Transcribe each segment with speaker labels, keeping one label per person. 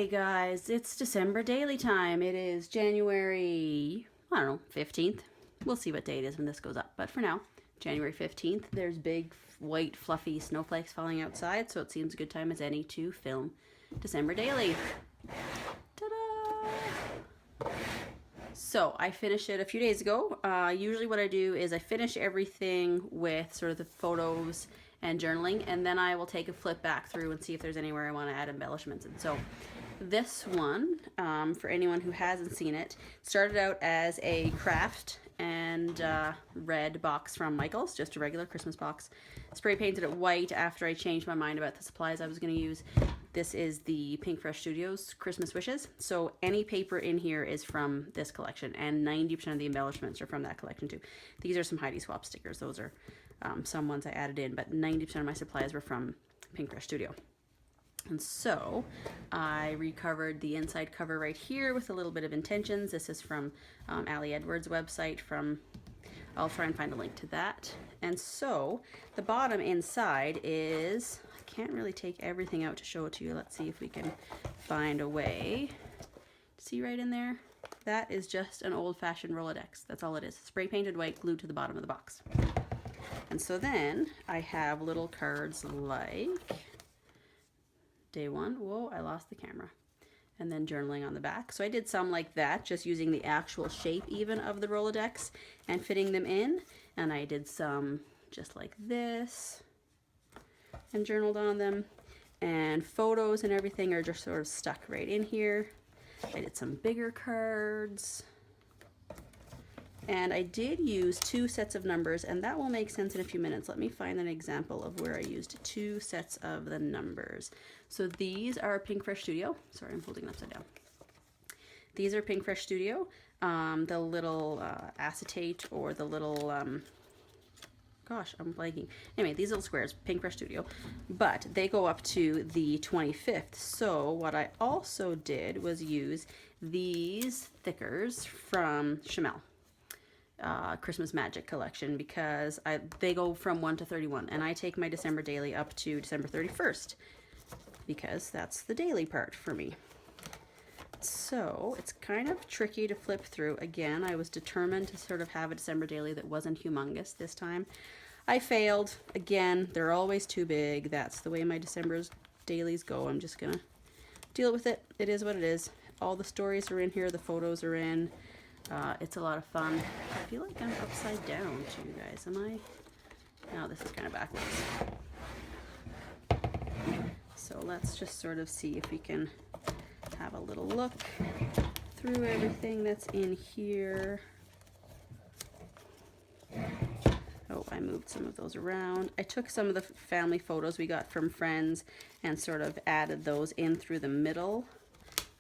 Speaker 1: Hey guys, it's December daily time. It is January, I don't know, 15th. We'll see what day it is when this goes up. But for now, January 15th, there's big white fluffy snowflakes falling outside, so it seems a good time as any to film December daily. Ta-da! So I finished it a few days ago. Usually what I do is I finish everything with sort of the photos and journaling, and then I will take a flip back through and see if there's anywhere I want to add embellishments. And so this one, for anyone who hasn't seen it, started out as a craft and red box from Michael's, just a regular Christmas box. Spray painted it white after I changed my mind about the supplies I was going to use. This is the Pink Fresh Studios Christmas Wishes. So any paper in here is from this collection, and 90% of the embellishments are from that collection too. These are some Heidi Swap stickers. Those are some ones I added in, but 90% of my supplies were from Pink Fresh Studio. And so I recovered the inside cover right here with a little bit of intentions. This is from Ali Edwards' website. I'll try and find a link to that. And so the bottom inside is, I can't really take everything out to show it to you. Let's see if we can find a way. See right in there? That is just an old-fashioned Rolodex. That's all it is. Spray painted white, glued to the bottom of the box. And so then I have little cards like day one. Whoa, I lost the camera. And then journaling on the back. So I did some like that, just using the actual shape even of the Rolodex and fitting them in. And I did some just like this and journaled on them. And photos and everything are just sort of stuck right in here. I did some bigger cards. And I did use 2 sets of numbers, and that will make sense in a few minutes. Let me find an example of where I used 2 sets of the numbers. So these are Pink Fresh Studio. Sorry, I'm holding it upside down. These are Pink Fresh Studio. The little acetate or the little, gosh, I'm blanking. Anyway, these little squares, Pink Fresh Studio, but they go up to the 25th. So what I also did was use these thickers from Chamel. Christmas Magic collection, because they go from 1 to 31, and I take my December daily up to December 31st because that's the daily part for me. So it's kind of tricky to flip through. Again, I was determined to sort of have a December daily that wasn't humongous this time. I failed. Again, they're always too big. That's the way my December's dailies go. I'm just gonna deal with it. It is what it is. All the stories are in here. The photos are in. It's a lot of fun. I feel like I'm upside down to you guys. Am I? No, this is kind of backwards. So let's just sort of see if we can have a little look through everything that's in here. Oh, I moved some of those around. I took some of the family photos we got from friends and sort of added those in through the middle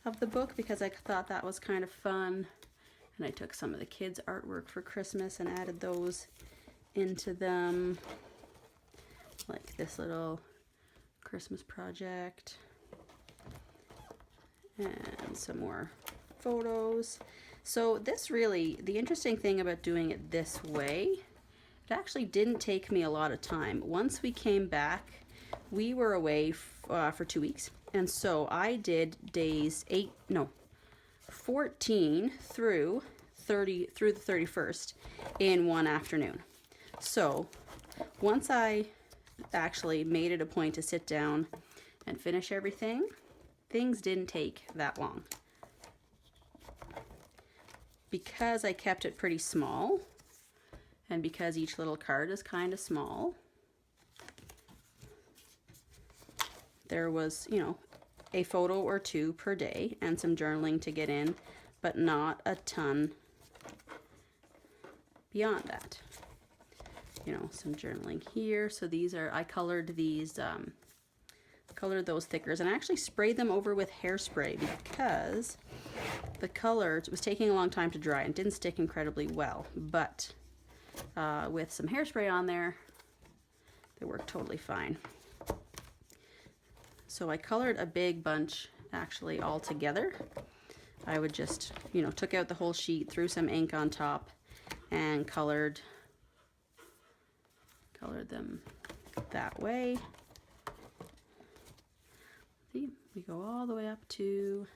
Speaker 1: of the book because I thought that was kind of fun. And I took some of the kids' artwork for Christmas and added those into them. Like this little Christmas project. And some more photos. So this really, the interesting thing about doing it this way, it actually didn't take me a lot of time. Once we came back, we were away for 2 weeks. And so I did days 14 through the 31st in one afternoon. So once I actually made it a point to sit down and finish everything, things didn't take that long. Because I kept it pretty small, and because each little card is kind of small, there was, a photo or 2 per day and some journaling to get in, but not a ton beyond that. Some journaling here. So these are, I colored these, colored those thickers, and I actually sprayed them over with hairspray because the color, it was taking a long time to dry and didn't stick incredibly well, but with some hairspray on there, they worked totally fine. So I colored a big bunch actually all together. I would just, took out the whole sheet, threw some ink on top, and colored them that way. See, we go all the way up to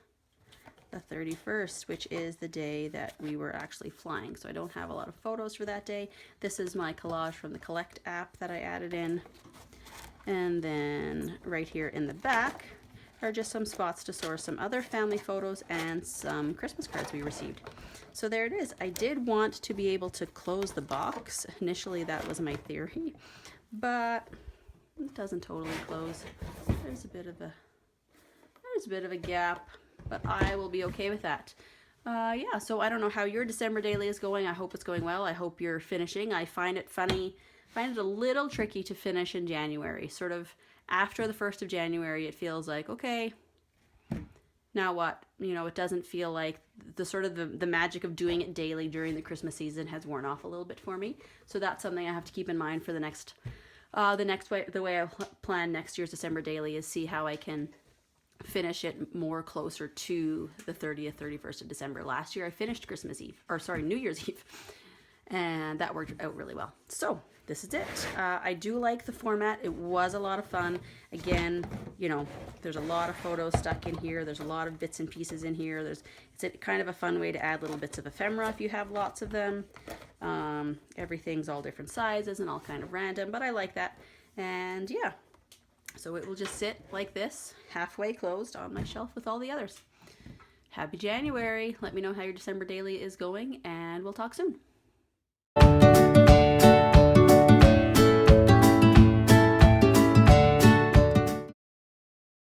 Speaker 1: the 31st, which is the day that we were actually flying. So I don't have a lot of photos for that day. This is my collage from the Collect app that I added in. And then right here in the back are just some spots to store some other family photos and some Christmas cards we received. So there it is. I did want to be able to close the box. Initially that was my theory, but it doesn't totally close. There's a bit of a gap, but I will be okay with that. Yeah, so I don't know how your December daily is going. I hope it's going well. I hope you're finishing. I find it a little tricky to finish in January. Sort of after the 1st of January, it feels like, okay, now what? You know, it doesn't feel like the magic of doing it daily during the Christmas season has worn off a little bit for me. So that's something I have to keep in mind for the way I plan next year's December daily is see how I can finish it more closer to the 30th, 31st of December. Last year I finished New Year's Eve, and that worked out really well. So this is it. I do like the format. It was a lot of fun. Again, you know, there's a lot of photos stuck in here. There's a lot of bits and pieces in here. It's kind of a fun way to add little bits of ephemera if you have lots of them. Everything's all different sizes and all kind of random, but I like that. And yeah, so it will just sit like this, halfway closed on my shelf with all the others. Happy January. Let me know how your December daily is going, and we'll talk soon.